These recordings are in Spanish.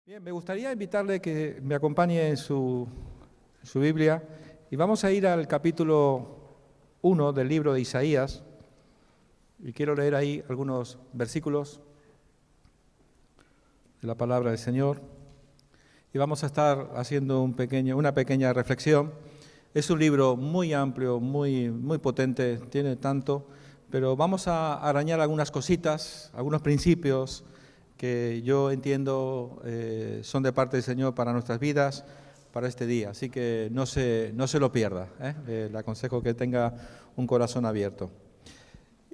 Bien, me gustaría invitarle que me acompañe en su Biblia y vamos a ir al capítulo 1 del libro de Isaías y quiero leer ahí algunos versículos de la palabra del Señor y vamos a estar haciendo una pequeña reflexión. Es un libro muy amplio, muy potente, tiene tanto, pero vamos a arañar algunas cositas, algunos principios que yo entiendo son de parte del Señor para nuestras vidas, para este día. Así que no se lo pierda, le aconsejo que tenga un corazón abierto.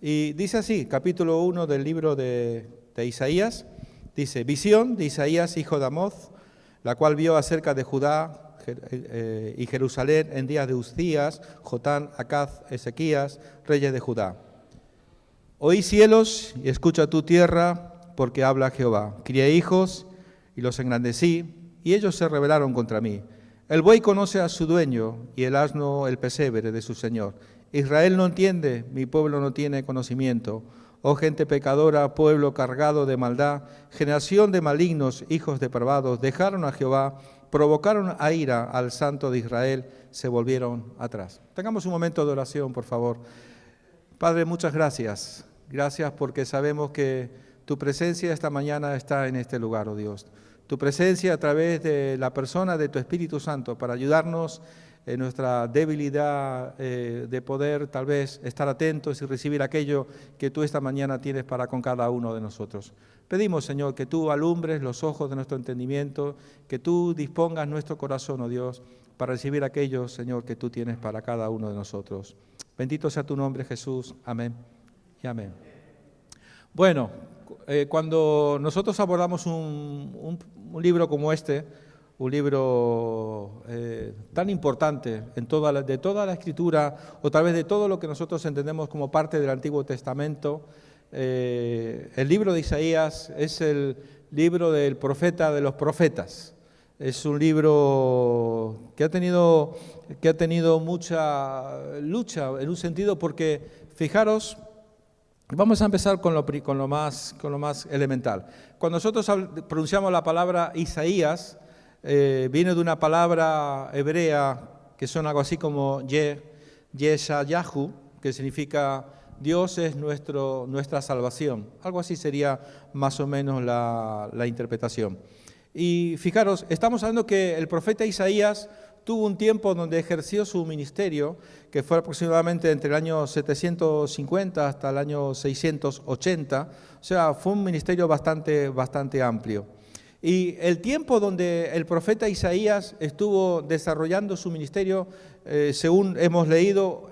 Y dice así, capítulo 1 del libro de Isaías, dice: visión de Isaías, hijo de Amoz, la cual vio acerca de Judá y Jerusalén en días de Uzías, Jotán, Acaz, Ezequías, reyes de Judá. Oí cielos y escucha tu tierra, porque habla Jehová. Crié hijos y los engrandecí, y ellos se rebelaron contra mí. El buey conoce a su dueño, y el asno el pesebre de su señor. Israel no entiende, mi pueblo no tiene conocimiento. Oh gente pecadora, pueblo cargado de maldad, generación de malignos, hijos depravados, dejaron a Jehová, provocaron a ira al Santo de Israel, se volvieron atrás. Tengamos un momento de oración, por favor. Padre, muchas gracias. Gracias porque sabemos que tu presencia esta mañana está en este lugar, oh Dios. Tu presencia a través de la persona de tu Espíritu Santo para ayudarnos en nuestra debilidad de poder tal vez estar atentos y recibir aquello que tú esta mañana tienes para con cada uno de nosotros. Pedimos, Señor, que tú alumbres los ojos de nuestro entendimiento, que tú dispongas nuestro corazón, oh Dios, para recibir aquello, Señor, que tú tienes para cada uno de nosotros. Bendito sea tu nombre, Jesús. Amén y amén. Bueno, cuando nosotros abordamos un libro como este, un libro tan importante de toda la Escritura, o tal vez de todo lo que nosotros entendemos como parte del Antiguo Testamento, el libro de Isaías es el libro del profeta de los profetas. Es un libro que ha tenido mucha lucha en un sentido porque, fijaros, vamos a empezar con lo más elemental. Cuando nosotros pronunciamos la palabra Isaías, viene de una palabra hebrea que suena algo así como Yeshayahu, que significa Dios es nuestra salvación. Algo así sería más o menos la interpretación. Y fijaros, estamos hablando que el profeta Isaías tuvo un tiempo donde ejerció su ministerio, que fue aproximadamente entre el año 750 hasta el año 680, o sea, fue un ministerio bastante amplio. Y el tiempo donde el profeta Isaías estuvo desarrollando su ministerio, según hemos leído,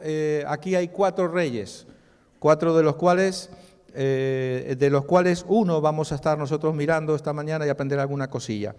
aquí hay 4 reyes, 4 de los cuales uno vamos a estar nosotros mirando esta mañana y aprender alguna cosilla.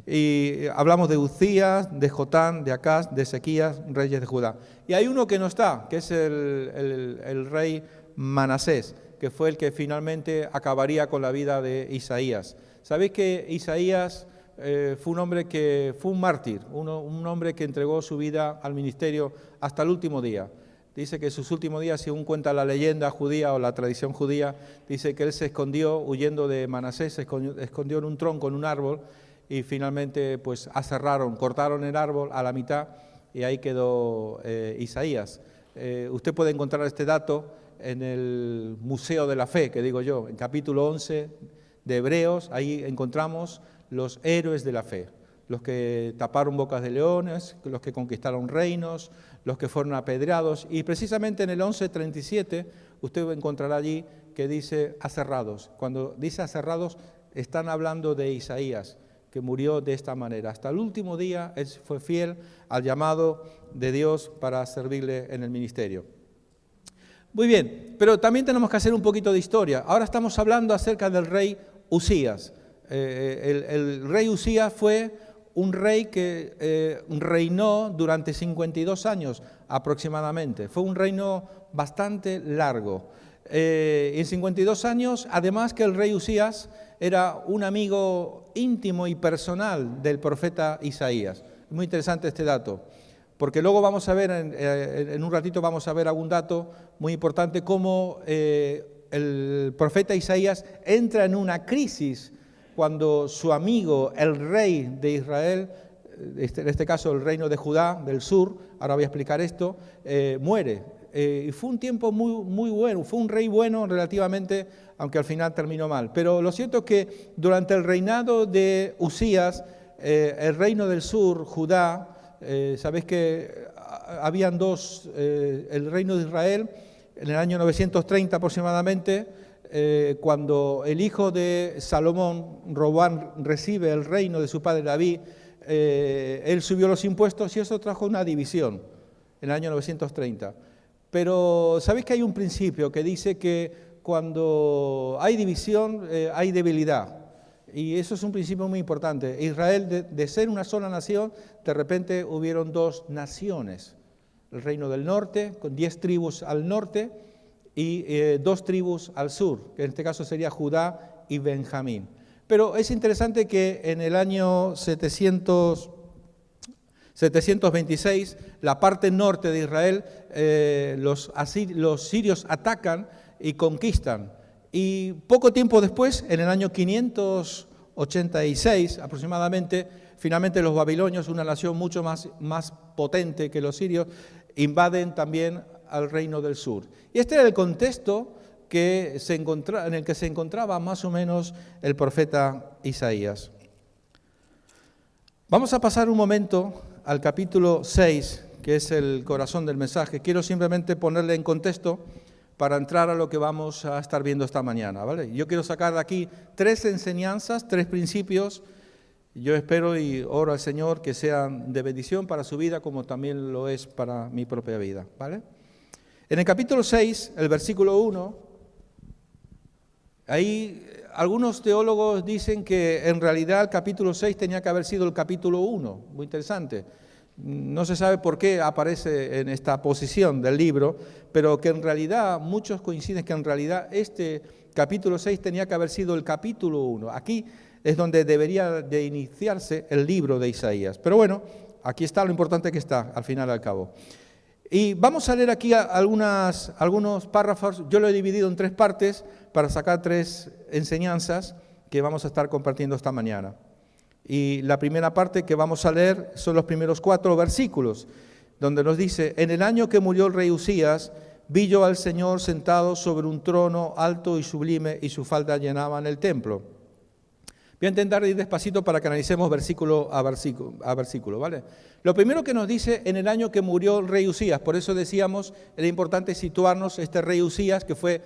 Y hablamos de Uzías, de Jotán, de Acaz, de Ezequías, reyes de Judá. Y hay uno que no está, que es el rey Manasés, que fue el que finalmente acabaría con la vida de Isaías. Sabéis que Isaías fue un mártir, un hombre que entregó su vida al ministerio hasta el último día. Dice que en sus últimos días, según cuenta la leyenda judía o la tradición judía, dice que él se escondió, huyendo de Manasés, se escondió en un tronco, en un árbol, y finalmente pues cortaron el árbol a la mitad, y ahí quedó Isaías. Usted puede encontrar este dato en el Museo de la Fe, que digo yo, en capítulo 11 de Hebreos, ahí encontramos los héroes de la fe. Los que taparon bocas de leones, los que conquistaron reinos, los que fueron apedreados. Y precisamente en el 11:37 usted encontrará allí que dice aserrados. Cuando dice aserrados, están hablando de Isaías, que murió de esta manera. Hasta el último día él fue fiel al llamado de Dios para servirle en el ministerio. Muy bien, pero también tenemos que hacer un poquito de historia. Ahora estamos hablando acerca del rey Uzías. El rey Uzías fue un rey que reinó durante 52 años aproximadamente. Fue un reino bastante largo. En 52 años, además que el rey Uzías era un amigo íntimo y personal del profeta Isaías. Muy interesante este dato, porque luego vamos a ver, en un ratito vamos a ver algún dato muy importante, cómo el profeta Isaías entra en una crisis cuando su amigo, el rey de Israel, en este caso el reino de Judá, del sur, ahora voy a explicar esto, muere. Y fue un tiempo muy bueno, fue un rey bueno relativamente, aunque al final terminó mal. Pero lo cierto es que durante el reinado de Usías, el reino del sur, Judá, sabéis que habían dos, el reino de Israel, en el año 930 aproximadamente, cuando el hijo de Salomón, Roboam, recibe el reino de su padre David, él subió los impuestos y eso trajo una división en el año 930. Pero sabéis que hay un principio que dice que cuando hay división hay debilidad. Y eso es un principio muy importante. Israel, de ser una sola nación, de repente hubieron dos naciones. El reino del norte, con 10 tribus al norte, y 2 tribus al sur, que en este caso sería Judá y Benjamín. Pero es interesante que en el año 726, la parte norte de Israel, los sirios atacan y conquistan. Y poco tiempo después, en el año 586 aproximadamente, finalmente los babilonios, una nación mucho más potente que los sirios, invaden también al reino del sur. Y este era el contexto en el que se encontraba más o menos el profeta Isaías. Vamos a pasar un momento al capítulo 6, que es el corazón del mensaje. Quiero simplemente ponerle en contexto para entrar a lo que vamos a estar viendo esta mañana, ¿vale? Yo quiero sacar de aquí 3 enseñanzas, 3 principios. Yo espero y oro al Señor que sean de bendición para su vida, como también lo es para mi propia vida, ¿vale? En el capítulo 6, el versículo 1, ahí algunos teólogos dicen que en realidad el capítulo 6 tenía que haber sido el capítulo 1, muy interesante. No se sabe por qué aparece en esta posición del libro, pero que en realidad muchos coinciden que en realidad este capítulo 6 tenía que haber sido el capítulo 1. Aquí es donde debería de iniciarse el libro de Isaías. Pero bueno, aquí está lo importante que está, al final y al cabo. Y vamos a leer aquí algunos párrafos. Yo lo he dividido en 3 partes para sacar 3 enseñanzas que vamos a estar compartiendo esta mañana. Y la primera parte que vamos a leer son los primeros 4 versículos, donde nos dice: en el año que murió el rey Usías, vi yo al Señor sentado sobre un trono alto y sublime, y su falda llenaban el templo. Voy a intentar ir despacito para que analicemos versículo a versículo, ¿vale? Lo primero que nos dice, en el año que murió el rey Usías, por eso decíamos, era importante situarnos este rey Usías, que fue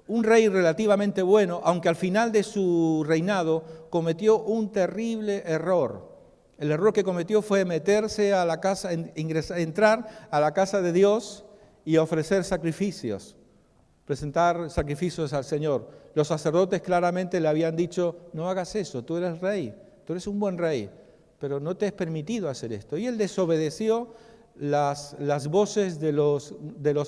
un rey relativamente bueno, aunque al final de su reinado cometió un terrible error. El error que cometió fue meterse a la casa, entrar a la casa de Dios y ofrecer sacrificios, presentar sacrificios al Señor. Los sacerdotes claramente le habían dicho: no hagas eso, tú eres rey, tú eres un buen rey, pero no te es permitido hacer esto. Y él desobedeció las voces de los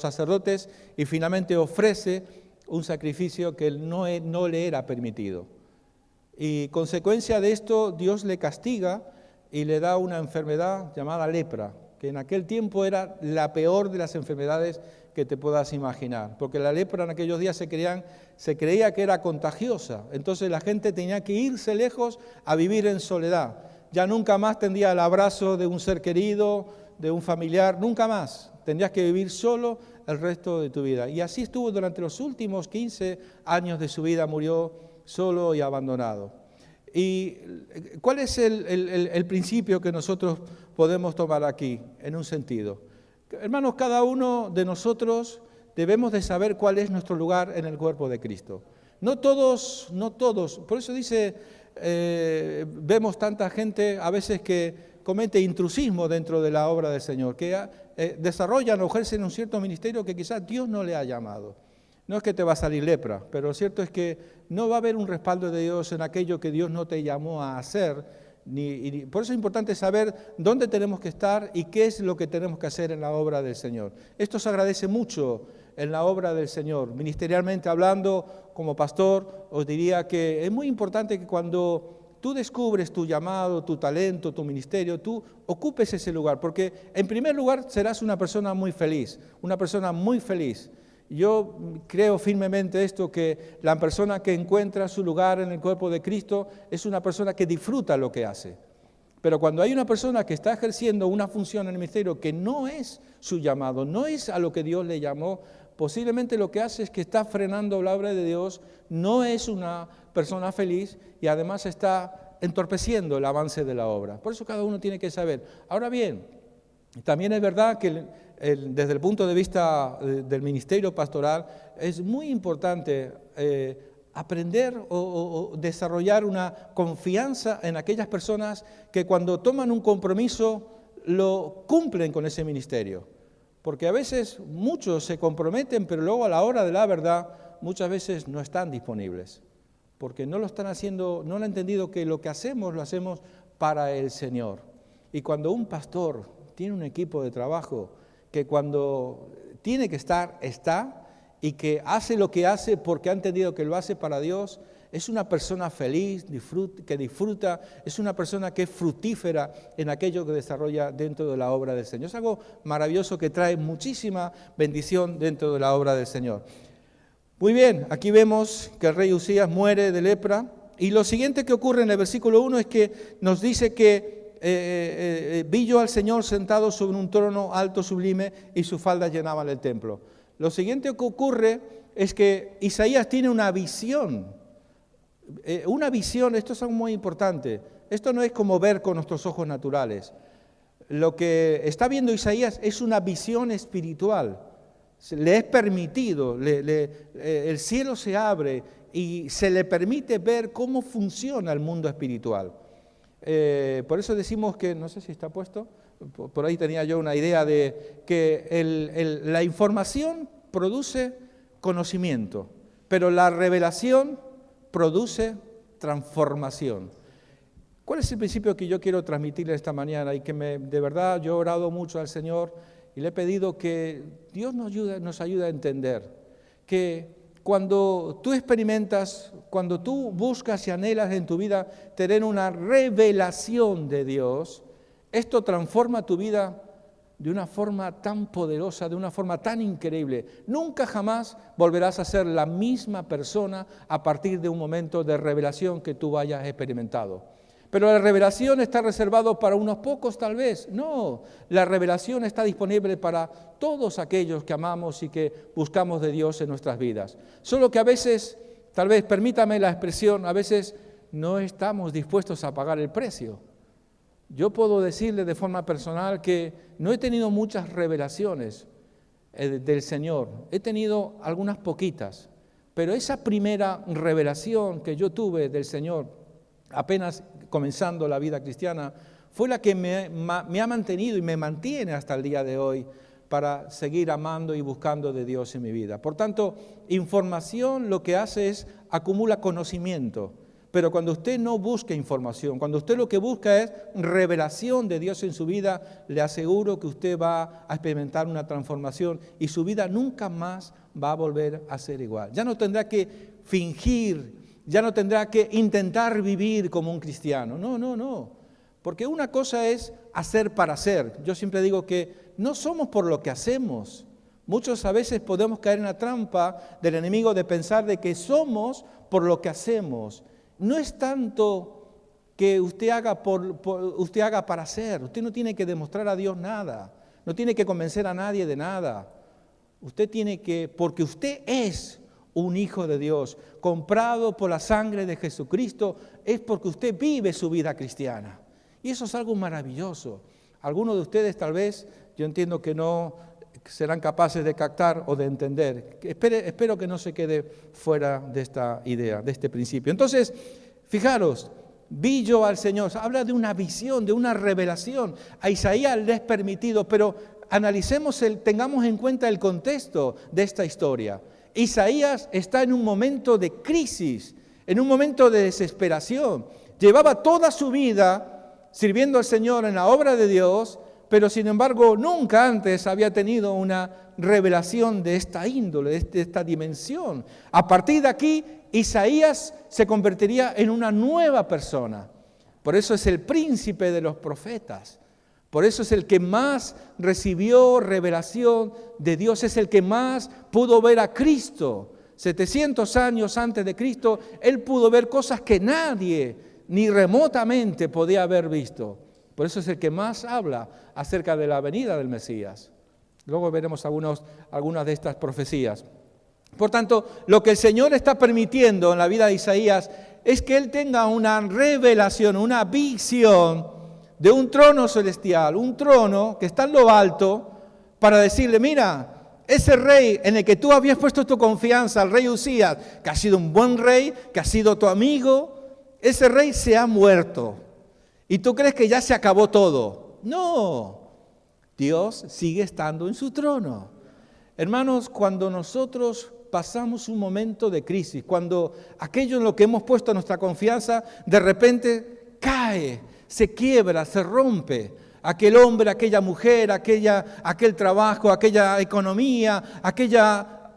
sacerdotes y finalmente ofrece un sacrificio que no le era permitido. Y consecuencia de esto, Dios le castiga y le da una enfermedad llamada lepra, que en aquel tiempo era la peor de las enfermedades que te puedas imaginar, porque la lepra en aquellos días se creía que era contagiosa. Entonces la gente tenía que irse lejos a vivir en soledad. Ya nunca más tendría el abrazo de un ser querido, de un familiar, nunca más. Tendrías que vivir solo el resto de tu vida. Y así estuvo durante los últimos 15 años de su vida, murió solo y abandonado. ¿Y cuál es el principio que nosotros podemos tomar aquí, en un sentido? Hermanos, cada uno de nosotros debemos de saber cuál es nuestro lugar en el cuerpo de Cristo. No todos, por eso dice, vemos tanta gente a veces que comete intrusismo dentro de la obra del Señor, que desarrollan o ejercen un cierto ministerio que quizás Dios no le ha llamado. No es que te va a salir lepra, pero lo cierto es que no va a haber un respaldo de Dios en aquello que Dios no te llamó a hacer. Por eso es importante saber dónde tenemos que estar y qué es lo que tenemos que hacer en la obra del Señor. Esto se agradece mucho en la obra del Señor. Ministerialmente hablando, como pastor, os diría que es muy importante que cuando tú descubres tu llamado, tu talento, tu ministerio, tú ocupes ese lugar, porque en primer lugar serás una persona muy feliz, Yo creo firmemente esto, que la persona que encuentra su lugar en el cuerpo de Cristo es una persona que disfruta lo que hace. Pero cuando hay una persona que está ejerciendo una función en el ministerio que no es su llamado, no es a lo que Dios le llamó, posiblemente lo que hace es que está frenando la obra de Dios, no es una persona feliz y además está entorpeciendo el avance de la obra. Por eso cada uno tiene que saber. Ahora bien, también es verdad que desde el punto de vista del ministerio pastoral es muy importante aprender o desarrollar una confianza en aquellas personas que cuando toman un compromiso lo cumplen con ese ministerio. Porque a veces muchos se comprometen, pero luego a la hora de la verdad muchas veces no están disponibles. Porque no lo están haciendo, no han entendido que lo que hacemos lo hacemos para el Señor. Y cuando un pastor tiene un equipo de trabajo que cuando tiene que estar, está, y que hace lo que hace porque ha entendido que lo hace para Dios, es una persona feliz, que disfruta, es una persona que es fructífera en aquello que desarrolla dentro de la obra del Señor. Es algo maravilloso que trae muchísima bendición dentro de la obra del Señor. Muy bien, aquí vemos que el rey Usías muere de lepra, y lo siguiente que ocurre en el versículo 1 es que nos dice que vi yo al Señor sentado sobre un trono alto, sublime, y sus faldas llenaban el templo. Lo siguiente que ocurre es que Isaías tiene una visión. Esto es algo muy importante. Esto no es como ver con nuestros ojos naturales. Lo que está viendo Isaías es una visión espiritual. Le es permitido, el cielo se abre y se le permite ver cómo funciona el mundo espiritual. Por eso decimos que, no sé si está puesto, por ahí tenía yo una idea de que la información produce conocimiento, pero la revelación produce transformación. ¿Cuál es el principio que yo quiero transmitirle esta mañana? Y que de verdad yo he orado mucho al Señor y le he pedido que Dios nos ayude a entender que cuando tú experimentas, cuando tú buscas y anhelas en tu vida tener una revelación de Dios, esto transforma tu vida de una forma tan poderosa, de una forma tan increíble. Nunca jamás volverás a ser la misma persona a partir de un momento de revelación que tú hayas experimentado. Pero la revelación está reservado para unos pocos tal vez. No, la revelación está disponible para todos aquellos que amamos y que buscamos de Dios en nuestras vidas. Solo que a veces, tal vez, permítame la expresión, a veces no estamos dispuestos a pagar el precio. Yo puedo decirle de forma personal que no he tenido muchas revelaciones del Señor. He tenido algunas poquitas, pero esa primera revelación que yo tuve del Señor, apenas comenzando la vida cristiana, fue la que me ha mantenido y me mantiene hasta el día de hoy para seguir amando y buscando de Dios en mi vida. Por tanto, información lo que hace es acumula conocimiento. Pero cuando usted no busca información, cuando usted lo que busca es revelación de Dios en su vida, le aseguro que usted va a experimentar una transformación y su vida nunca más va a volver a ser igual. Ya no tendrá que fingir, ya no tendrá que intentar vivir como un cristiano. No. Porque una cosa es hacer para hacer. Yo siempre digo que no somos por lo que hacemos. Muchos a veces podemos caer en la trampa del enemigo de pensar de que somos por lo que hacemos. No es tanto que usted haga para hacer. Usted no tiene que demostrar a Dios nada. No tiene que convencer a nadie de nada. Usted tiene que, porque usted es un hijo de Dios, comprado por la sangre de Jesucristo, es porque usted vive su vida cristiana. Y eso es algo maravilloso. Algunos de ustedes tal vez, yo entiendo que no serán capaces de captar o de entender. Espero que no se quede fuera de esta idea, de este principio. Entonces, fijaros, vi yo al Señor, habla de una visión, de una revelación. A Isaías le es permitido, pero tengamos en cuenta el contexto de esta historia. Isaías está en un momento de crisis, en un momento de desesperación. Llevaba toda su vida sirviendo al Señor en la obra de Dios, pero sin embargo nunca antes había tenido una revelación de esta índole, de esta dimensión. A partir de aquí, Isaías se convertiría en una nueva persona. Por eso es el príncipe de los profetas, Por eso es el que más recibió revelación de Dios, es el que más pudo ver a Cristo. 700 años antes de Cristo, Él pudo ver cosas que nadie, ni remotamente, podía haber visto. Por eso es el que más habla acerca de la venida del Mesías. Luego veremos algunas de estas profecías. Por tanto, lo que el Señor está permitiendo en la vida de Isaías es que Él tenga una revelación, una visión de un trono celestial, un trono que está en lo alto, para decirle, mira, ese rey en el que tú habías puesto tu confianza, el rey Usías, que ha sido un buen rey, que ha sido tu amigo, ese rey se ha muerto. ¿Y tú crees que ya se acabó todo? No, Dios sigue estando en su trono. Hermanos, cuando nosotros pasamos un momento de crisis, cuando aquello en lo que hemos puesto nuestra confianza de repente cae, se quiebra, se rompe, aquel hombre, aquella mujer, aquel trabajo, aquella economía,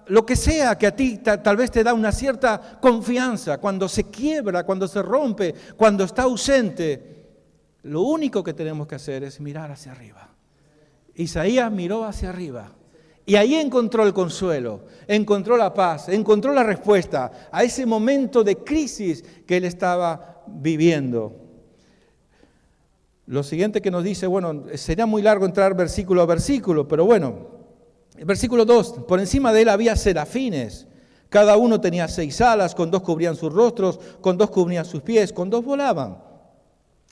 lo que sea que a ti tal vez te da una cierta confianza, cuando se quiebra, cuando se rompe, cuando está ausente, lo único que tenemos que hacer es mirar hacia arriba. Isaías miró hacia arriba y ahí encontró el consuelo, encontró la paz, encontró la respuesta a ese momento de crisis que él estaba viviendo. Lo siguiente que nos dice, bueno, sería muy largo entrar versículo a versículo, pero bueno, el versículo 2, por encima de él había serafines, cada uno tenía 6 alas, con 2 cubrían sus rostros, con 2 cubrían sus pies, con 2 volaban.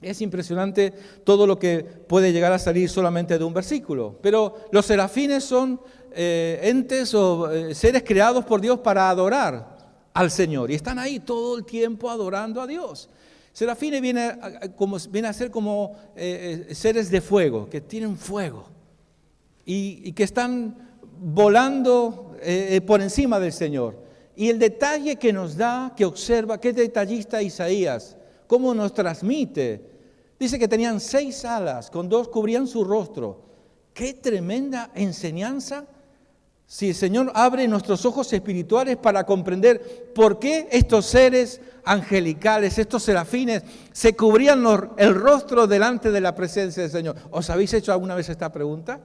Es impresionante todo lo que puede llegar a salir solamente de un versículo, pero los serafines son entes o seres creados por Dios para adorar al Señor y están ahí todo el tiempo adorando a Dios. Serafines viene a ser como seres de fuego, que tienen fuego y que están volando por encima del Señor. Y el detalle que nos da, que observa, qué detallista Isaías, cómo nos transmite. Dice que tenían 6 alas, con 2 cubrían su rostro. ¡Qué tremenda enseñanza! Si el Señor abre nuestros ojos espirituales para comprender por qué estos seres angelicales, estos serafines, se cubrían el rostro delante de la presencia del Señor. ¿Os habéis hecho alguna vez esta pregunta?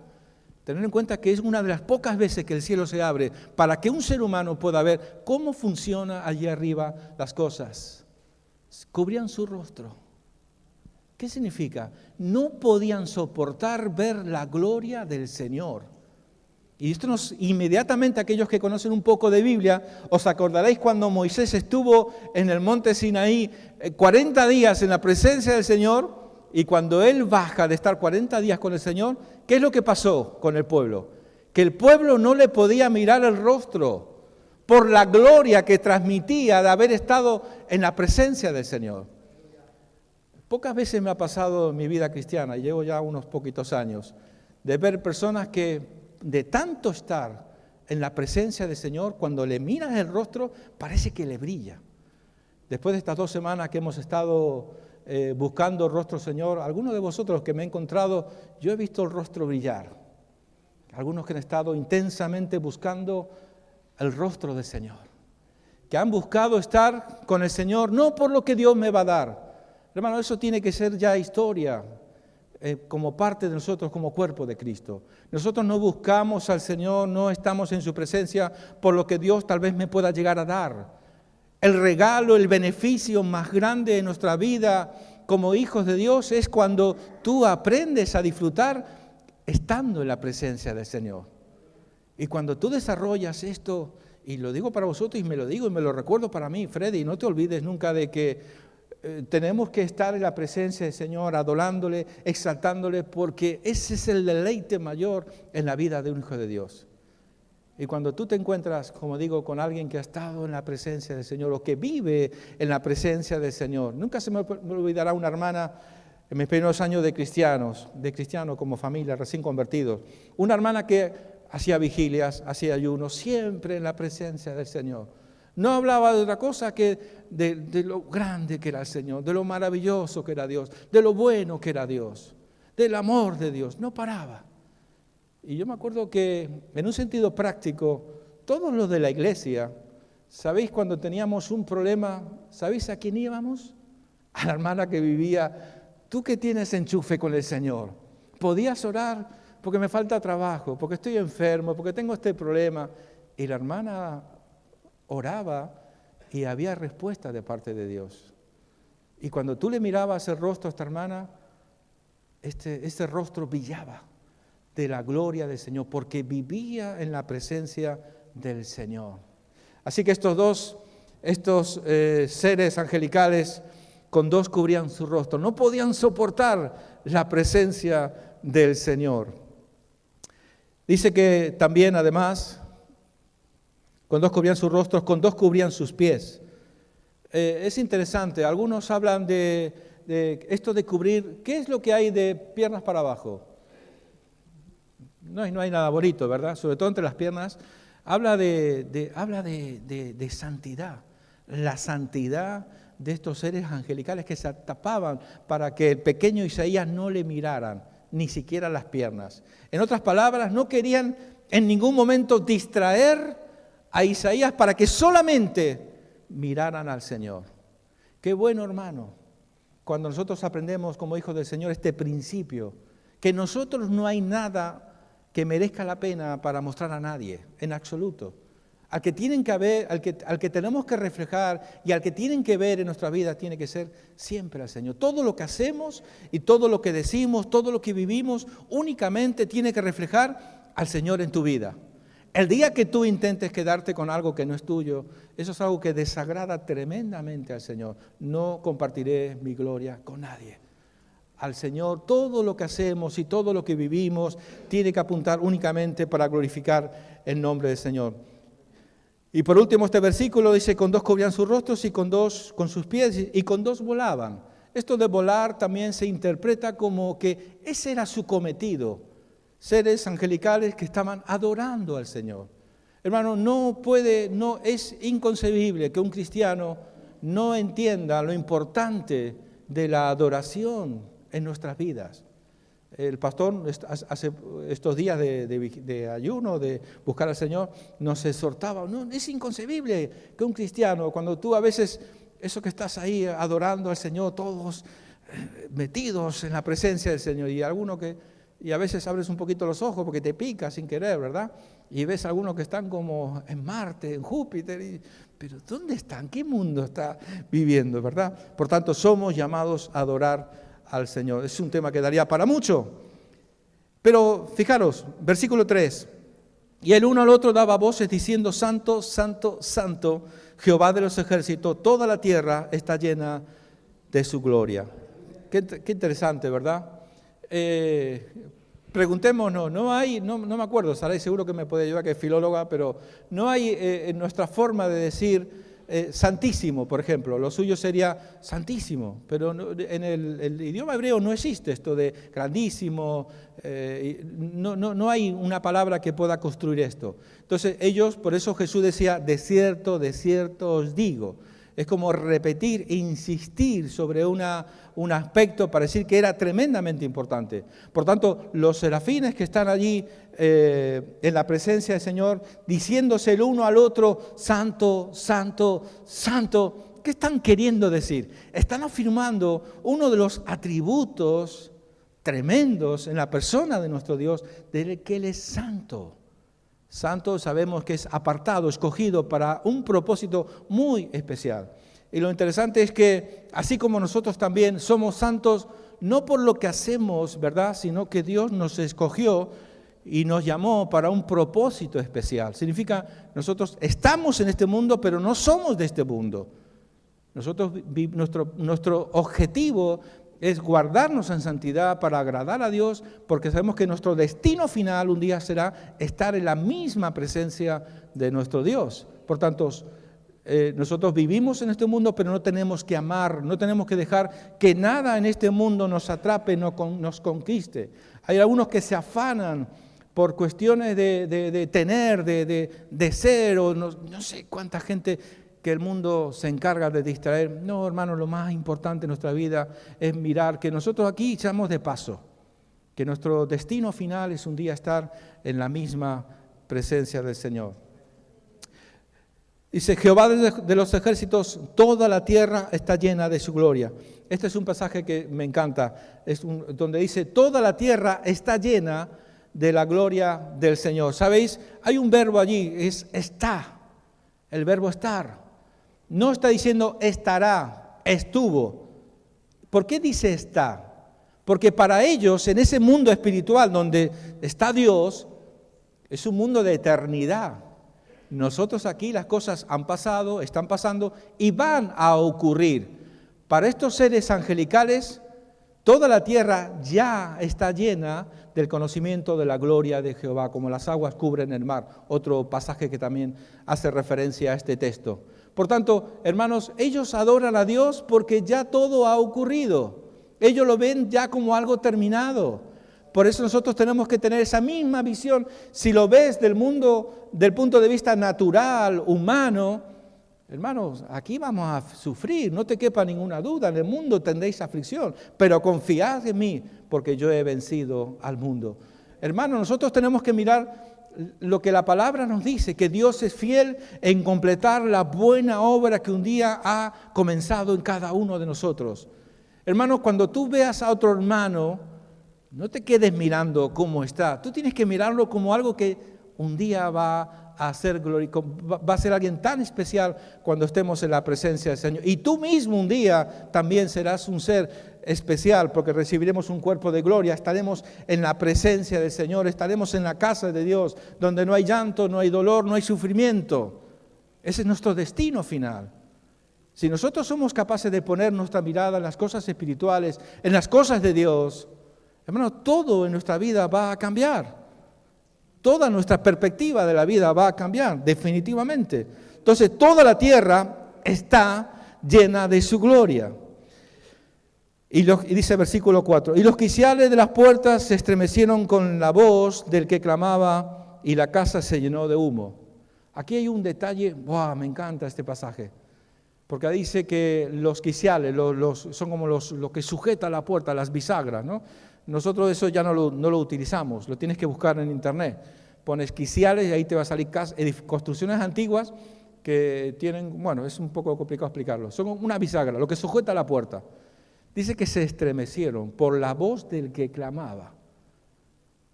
Tener en cuenta que es una de las pocas veces que el cielo se abre para que un ser humano pueda ver cómo funciona allí arriba las cosas. Cubrían su rostro. ¿Qué significa? No podían soportar ver la gloria del Señor. Y esto inmediatamente aquellos que conocen un poco de Biblia, os acordaréis cuando Moisés estuvo en el monte Sinaí 40 días en la presencia del Señor, y cuando él baja de estar 40 días con el Señor, ¿qué es lo que pasó con el pueblo? Que el pueblo no le podía mirar el rostro por la gloria que transmitía de haber estado en la presencia del Señor. Pocas veces me ha pasado en mi vida cristiana, y llevo ya unos poquitos años, de ver personas que de tanto estar en la presencia del Señor, cuando le miras el rostro, parece que le brilla. Después de estas 2 semanas que hemos estado buscando el rostro del Señor, algunos de vosotros que me he encontrado, yo he visto el rostro brillar. Algunos que han estado intensamente buscando el rostro del Señor, que han buscado estar con el Señor, no por lo que Dios me va a dar. Hermano, eso tiene que ser ya historia, como parte de nosotros como cuerpo de Cristo. Nosotros no buscamos al Señor, no estamos en su presencia por lo que Dios tal vez me pueda llegar a dar. El regalo, el beneficio más grande de nuestra vida como hijos de Dios es cuando tú aprendes a disfrutar estando en la presencia del Señor. Y cuando tú desarrollas esto, y lo digo para vosotros y me lo digo y me lo recuerdo para mí, Freddy, no te olvides nunca de que tenemos que estar en la presencia del Señor, adorándole, exaltándole, porque ese es el deleite mayor en la vida de un hijo de Dios. Y cuando tú te encuentras, como digo, con alguien que ha estado en la presencia del Señor o que vive en la presencia del Señor, nunca se me olvidará una hermana en mis primeros años de cristiano como familia, recién convertidos, una hermana que hacía vigilias, hacía ayunos, siempre en la presencia del Señor. No hablaba de otra cosa que de lo grande que era el Señor, de lo maravilloso que era Dios, de lo bueno que era Dios, del amor de Dios. No paraba. Y yo me acuerdo que, en un sentido práctico, todos los de la iglesia, ¿sabéis cuando teníamos un problema? ¿Sabéis a quién íbamos? A la hermana que vivía, tú que tienes enchufe con el Señor, ¿podías orar? Porque me falta trabajo, porque estoy enfermo, porque tengo este problema. Y la hermana oraba y había respuesta de parte de Dios. Y cuando tú le mirabas el rostro a esta hermana, este rostro brillaba de la gloria del Señor, porque vivía en la presencia del Señor. Así que estos seres angelicales con dos cubrían su rostro, no podían soportar la presencia del Señor. Dice que también, además, con dos cubrían sus rostros, con dos cubrían sus pies. Es interesante, algunos hablan de esto de cubrir. ¿Qué es lo que hay de piernas para abajo? No hay nada bonito, ¿verdad? Sobre todo entre las piernas. Habla de santidad, la santidad de estos seres angelicales que se tapaban para que el pequeño Isaías no le miraran, ni siquiera las piernas. En otras palabras, no querían en ningún momento distraer a Isaías para que solamente miraran al Señor. Qué bueno, hermano, cuando nosotros aprendemos como hijos del Señor este principio, que en nosotros no hay nada que merezca la pena para mostrar a nadie, en absoluto. Al que tienen que ver, al que tenemos que reflejar y al que tienen que ver en nuestra vida tiene que ser siempre al Señor. Todo lo que hacemos y todo lo que decimos, todo lo que vivimos, únicamente tiene que reflejar al Señor en tu vida. El día que tú intentes quedarte con algo que no es tuyo, eso es algo que desagrada tremendamente al Señor. No compartiré mi gloria con nadie. Al Señor, todo lo que hacemos y todo lo que vivimos tiene que apuntar únicamente para glorificar el nombre del Señor. Y por último, este versículo dice, con dos cubrían sus rostros y con sus pies y con dos volaban. Esto de volar también se interpreta como que ese era su cometido. Seres angelicales que estaban adorando al Señor. Hermano, no es inconcebible que un cristiano no entienda lo importante de la adoración en nuestras vidas. El pastor hace estos días de ayuno, de buscar al Señor, nos exhortaba. No, es inconcebible que un cristiano, cuando tú a veces, eso que estás ahí adorando al Señor, todos metidos en la presencia del Señor, y a veces abres un poquito los ojos porque te pica sin querer, ¿verdad? Y ves a algunos que están como en Marte, en Júpiter, pero ¿dónde están? ¿Qué mundo está viviendo, verdad? Por tanto, somos llamados a adorar al Señor. Es un tema que daría para mucho. Pero fijaros, versículo 3. Y el uno al otro daba voces diciendo, Santo, Santo, Santo, Jehová de los ejércitos, toda la tierra está llena de su gloria. Qué interesante, ¿verdad? Preguntémonos, no me acuerdo, Saray seguro que me puede ayudar, que es filóloga, pero no hay en nuestra forma de decir santísimo, por ejemplo, lo suyo sería santísimo, pero en el idioma hebreo no existe esto de grandísimo, no hay una palabra que pueda construir esto. Entonces por eso Jesús decía, de cierto os digo. Es como repetir, insistir sobre un aspecto para decir que era tremendamente importante. Por tanto, los serafines que están allí en la presencia del Señor, diciéndose el uno al otro, Santo, Santo, Santo, ¿qué están queriendo decir? Están afirmando uno de los atributos tremendos en la persona de nuestro Dios, de que Él es santo. Santo sabemos que es apartado, escogido para un propósito muy especial. Y lo interesante es que, así como nosotros también somos santos, no por lo que hacemos, ¿verdad?, sino que Dios nos escogió y nos llamó para un propósito especial. Significa, nosotros estamos en este mundo, pero no somos de este mundo. Nuestro objetivo es guardarnos en santidad para agradar a Dios, porque sabemos que nuestro destino final un día será estar en la misma presencia de nuestro Dios. Por tanto, nosotros vivimos en este mundo, pero no tenemos que amar, no tenemos que dejar que nada en este mundo nos atrape, nos conquiste. Hay algunos que se afanan por cuestiones de tener, de ser, o no sé cuánta gente que el mundo se encarga de distraer. No, hermano, lo más importante en nuestra vida es mirar que nosotros aquí echamos de paso, que nuestro destino final es un día estar en la misma presencia del Señor. Dice, Jehová de los ejércitos, toda la tierra está llena de su gloria. Este es un pasaje que me encanta, donde dice, toda la tierra está llena de la gloria del Señor. ¿Sabéis? Hay un verbo allí, es está, el verbo estar. No está diciendo estará, estuvo. ¿Por qué dice está? Porque para ellos, en ese mundo espiritual donde está Dios, es un mundo de eternidad. Nosotros aquí las cosas han pasado, están pasando y van a ocurrir. Para estos seres angelicales, toda la tierra ya está llena del conocimiento de la gloria de Jehová, como las aguas cubren el mar. Otro pasaje que también hace referencia a este texto. Por tanto, hermanos, ellos adoran a Dios porque ya todo ha ocurrido. Ellos lo ven ya como algo terminado. Por eso nosotros tenemos que tener esa misma visión. Si lo ves del mundo, del punto de vista natural, humano, hermanos, aquí vamos a sufrir, no te quepa ninguna duda, en el mundo tendréis aflicción, pero confiad en mí, porque yo he vencido al mundo. Hermanos, nosotros tenemos que mirar lo que la palabra nos dice, que Dios es fiel en completar la buena obra que un día ha comenzado en cada uno de nosotros. Hermanos, cuando tú veas a otro hermano, no te quedes mirando cómo está. Tú tienes que mirarlo como algo que un día va a ser glorioso, va a ser alguien tan especial cuando estemos en la presencia del Señor. Y tú mismo un día también serás un ser especial porque recibiremos un cuerpo de gloria. Estaremos en la presencia del Señor, estaremos en la casa de Dios, donde no hay llanto, no hay dolor, no hay sufrimiento. Ese es nuestro destino final. Si nosotros somos capaces de poner nuestra mirada en las cosas espirituales, en las cosas de Dios, hermano, todo en nuestra vida va a cambiar. Toda nuestra perspectiva de la vida va a cambiar, definitivamente. Entonces, toda la tierra está llena de su gloria. Y dice versículo 4, y los quiciales de las puertas se estremecieron con la voz del que clamaba y la casa se llenó de humo. Aquí hay un detalle, ¡wow! Me encanta este pasaje. Porque dice que los quiciales son como lo que sujeta la puerta, las bisagras, ¿no? Nosotros eso ya no lo utilizamos, lo tienes que buscar en internet. Pones quiciales y ahí te va a salir construcciones antiguas que tienen, bueno, es un poco complicado explicarlo. Son una bisagra, lo que sujeta la puerta. Dice que se estremecieron por la voz del que clamaba.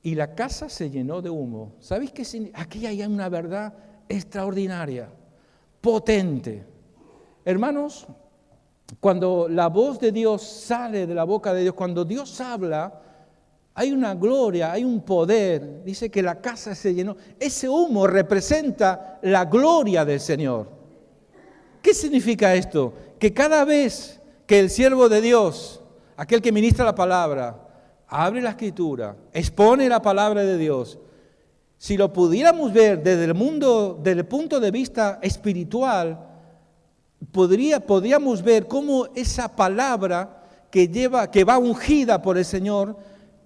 Y la casa se llenó de humo. ¿Sabéis qué significa? Aquí hay una verdad extraordinaria, potente. Hermanos, cuando la voz de Dios sale de la boca de Dios, cuando Dios habla, hay una gloria, hay un poder. Dice que la casa se llenó. Ese humo representa la gloria del Señor. ¿Qué significa esto? Que cada vez que el siervo de Dios, aquel que ministra la palabra, abre la Escritura, expone la palabra de Dios, si lo pudiéramos ver desde el punto de vista espiritual, podríamos ver cómo esa palabra que va ungida por el Señor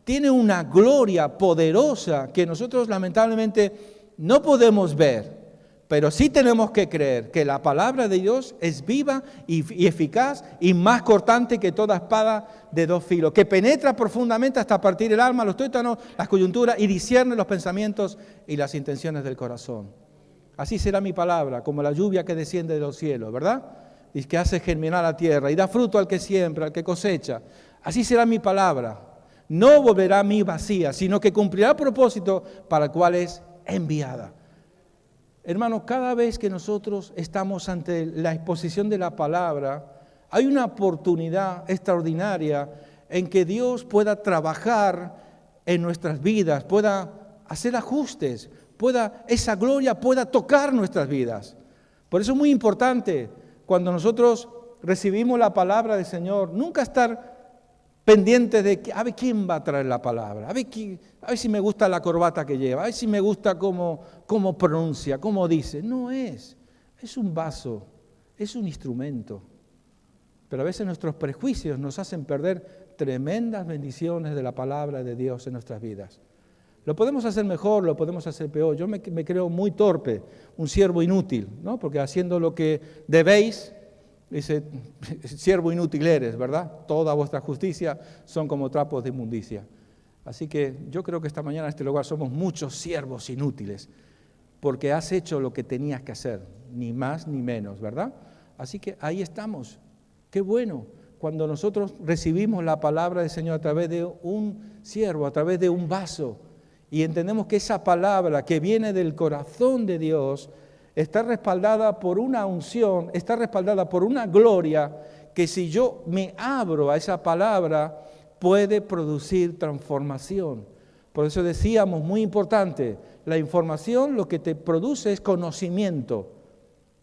tiene una gloria poderosa que nosotros lamentablemente no podemos ver, pero sí tenemos que creer que la palabra de Dios es viva y eficaz y más cortante que toda espada de dos filos, que penetra profundamente hasta partir el alma, los tuétanos, las coyunturas y discierne los pensamientos y las intenciones del corazón. Así será mi palabra, como la lluvia que desciende de los cielos, ¿verdad? Y que hace germinar la tierra y da fruto al que siembra, al que cosecha. Así será mi palabra. No volverá a mí vacía, sino que cumplirá el propósito para el cual es enviada. Hermanos, cada vez que nosotros estamos ante la exposición de la palabra, hay una oportunidad extraordinaria en que Dios pueda trabajar en nuestras vidas, pueda hacer ajustes, esa gloria pueda tocar nuestras vidas. Por eso es muy importante cuando nosotros recibimos la palabra del Señor, nunca estar pendiente de a ver quién va a traer la palabra, a ver si me gusta la corbata que lleva, a ver si me gusta cómo pronuncia, cómo dice. No es un vaso, es un instrumento. Pero a veces nuestros prejuicios nos hacen perder tremendas bendiciones de la palabra de Dios en nuestras vidas. Lo podemos hacer mejor, lo podemos hacer peor. Yo me creo muy torpe, un siervo inútil, ¿no? Porque haciendo lo que debéis, dice, siervo inútil eres, ¿verdad? Toda vuestra justicia son como trapos de inmundicia. Así que yo creo que esta mañana en este lugar somos muchos siervos inútiles. porque has hecho lo que tenías que hacer, ni más ni menos, ¿verdad? Así que ahí estamos. Qué bueno cuando nosotros recibimos la palabra del Señor a través de un siervo, a través de un vaso, y entendemos que esa palabra que viene del corazón de Dios está respaldada por una unción, está respaldada por una gloria, que si yo me abro a esa palabra, puede producir transformación. Por eso decíamos, muy importante, la información lo que te produce es conocimiento.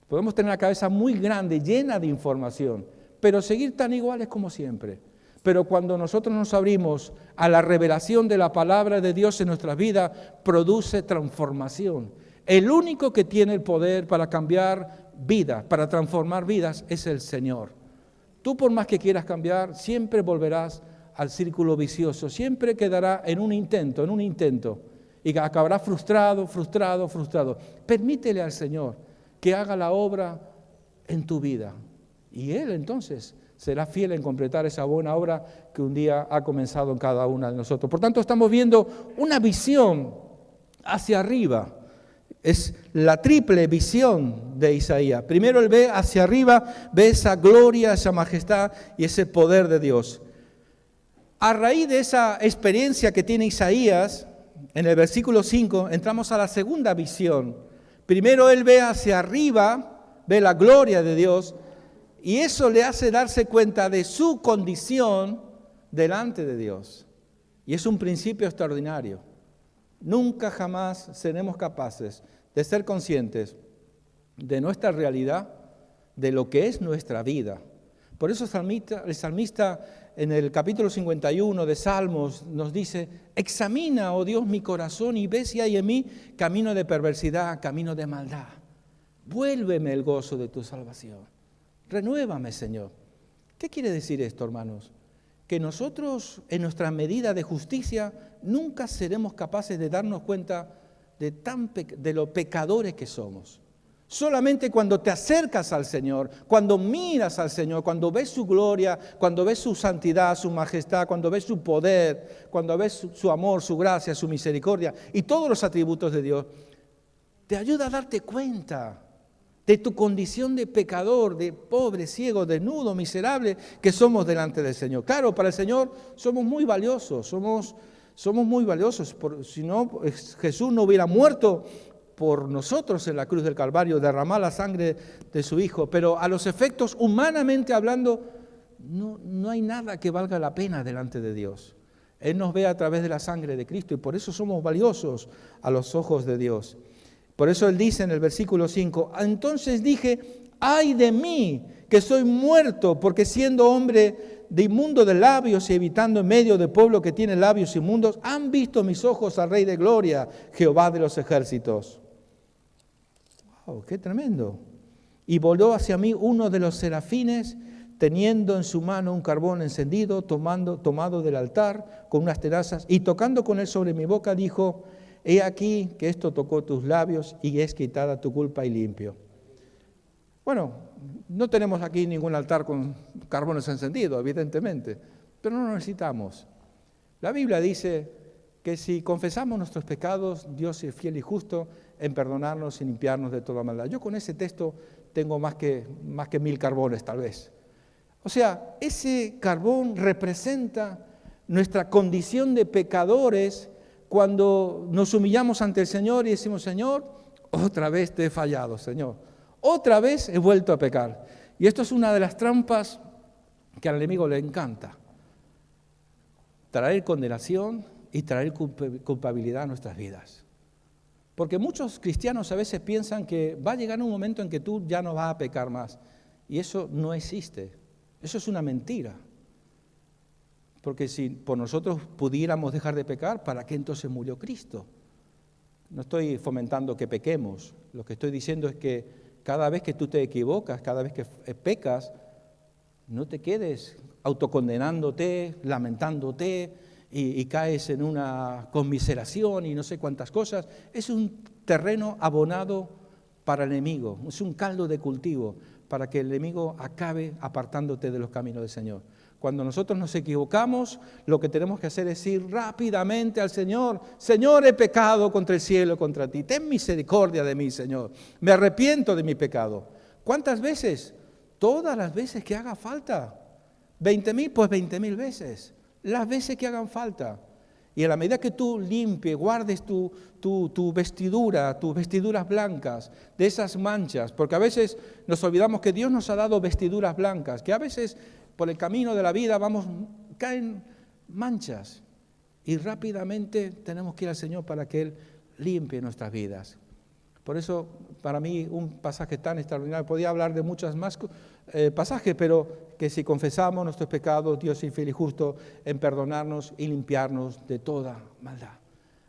Podemos tener la cabeza muy grande, llena de información, pero seguir tan iguales como siempre. Pero cuando nosotros nos abrimos a la revelación de la palabra de Dios en nuestra vida, produce transformación. El único que tiene el poder para cambiar vidas, para transformar vidas, es el Señor. Tú, por más que quieras cambiar, siempre volverás al círculo vicioso, siempre quedará en un intento, y acabará frustrado. Permítele al Señor que haga la obra en tu vida, y Él entonces será fiel en completar esa buena obra que un día ha comenzado en cada una de nosotros. Por tanto, estamos viendo una visión hacia arriba. Es la triple visión de Isaías. Primero él ve hacia arriba, ve esa gloria, esa majestad y ese poder de Dios. A raíz de esa experiencia que tiene Isaías, en el versículo 5, entramos a la segunda visión. Primero él ve hacia arriba, ve la gloria de Dios, y eso le hace darse cuenta de su condición delante de Dios. Y es un principio extraordinario. Nunca jamás seremos capaces de ser conscientes de nuestra realidad, de lo que es nuestra vida. Por eso el salmista en el capítulo 51 de Salmos nos dice: examina, oh Dios, mi corazón y ve si hay en mí camino de perversidad, camino de maldad. Vuélveme el gozo de tu salvación. Renuévame, Señor. ¿Qué quiere decir esto, hermanos? Que nosotros, en nuestra medida de justicia, nunca seremos capaces de darnos cuenta de lo pecadores que somos. Solamente cuando te acercas al Señor, cuando miras al Señor, cuando ves su gloria, cuando ves su santidad, su majestad, cuando ves su poder, cuando ves su amor, su gracia, su misericordia y todos los atributos de Dios, te ayuda a darte cuenta de tu condición de pecador, de pobre, ciego, desnudo, miserable que somos delante del Señor. Claro, para el Señor somos muy valiosos, somos muy valiosos. Si no, Jesús no hubiera muerto por nosotros en la cruz del Calvario, derramar la sangre de su Hijo. Pero a los efectos, humanamente hablando, no hay nada que valga la pena delante de Dios. Él nos ve a través de la sangre de Cristo y por eso somos valiosos a los ojos de Dios. Por eso él dice en el versículo 5, entonces dije, ay de mí, que soy muerto, porque siendo hombre de inmundo de labios y habitando en medio de pueblo que tiene labios inmundos, han visto mis ojos al Rey de Gloria, Jehová de los ejércitos. ¡Wow! ¡Qué tremendo! Y voló hacia mí uno de los serafines, teniendo en su mano un carbón encendido, tomado del altar, con unas tenazas, y tocando con él sobre mi boca, dijo, he aquí que esto tocó tus labios y es quitada tu culpa y limpio. Bueno, no tenemos aquí ningún altar con carbones encendidos, evidentemente, pero no lo necesitamos. La Biblia dice que si confesamos nuestros pecados, Dios es fiel y justo en perdonarnos y limpiarnos de toda maldad. Yo con ese texto tengo más que 1000 carbones tal vez. O sea, ese carbón representa nuestra condición de pecadores cuando nos humillamos ante el Señor y decimos, Señor, otra vez te he fallado, Señor. Otra vez he vuelto a pecar. Y esto es una de las trampas que al enemigo le encanta. Traer condenación y traer culpabilidad a nuestras vidas. Porque muchos cristianos a veces piensan que va a llegar un momento en que tú ya no vas a pecar más. Y eso no existe. Eso es una mentira. Porque si por nosotros pudiéramos dejar de pecar, ¿para qué entonces murió Cristo? No estoy fomentando que pequemos. Lo que estoy diciendo es que cada vez que tú te equivocas, cada vez que pecas, no te quedes autocondenándote, lamentándote y caes en una conmiseración y no sé cuántas cosas. Es un terreno abonado para el enemigo, es un caldo de cultivo para que el enemigo acabe apartándote de los caminos del Señor. Cuando nosotros nos equivocamos, lo que tenemos que hacer es ir rápidamente al Señor. Señor, he pecado contra el cielo, contra ti. Ten misericordia de mí, Señor. Me arrepiento de mi pecado. ¿Cuántas veces? Todas las veces que haga falta. 20,000, pues 20,000 veces. Las veces que hagan falta. Y en la medida que tú limpies, guardes tu vestidura, tus vestiduras blancas de esas manchas, porque a veces nos olvidamos que Dios nos ha dado vestiduras blancas, que a veces por el camino de la vida caen manchas y rápidamente tenemos que ir al Señor para que Él limpie nuestras vidas. Por eso, para mí, un pasaje tan extraordinario, podía hablar de muchos más pasajes, pero que si confesamos nuestros pecados, Dios es fiel y justo en perdonarnos y limpiarnos de toda maldad.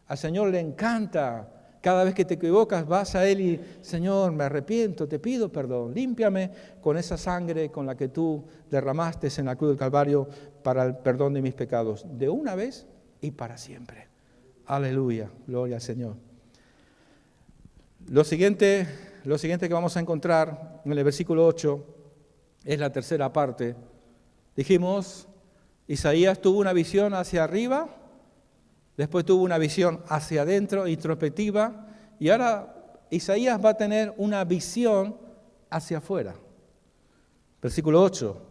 Al Señor le encanta. Cada vez que te equivocas, vas a Él y, Señor, me arrepiento, te pido perdón, límpiame con esa sangre con la que tú derramaste en la cruz del Calvario para el perdón de mis pecados, de una vez y para siempre. Aleluya, gloria al Señor. Lo siguiente que vamos a encontrar en el versículo 8 es la tercera parte. Dijimos, Isaías tuvo una visión hacia arriba, después tuvo una visión hacia adentro, introspectiva, y ahora Isaías va a tener una visión hacia afuera. Versículo 8,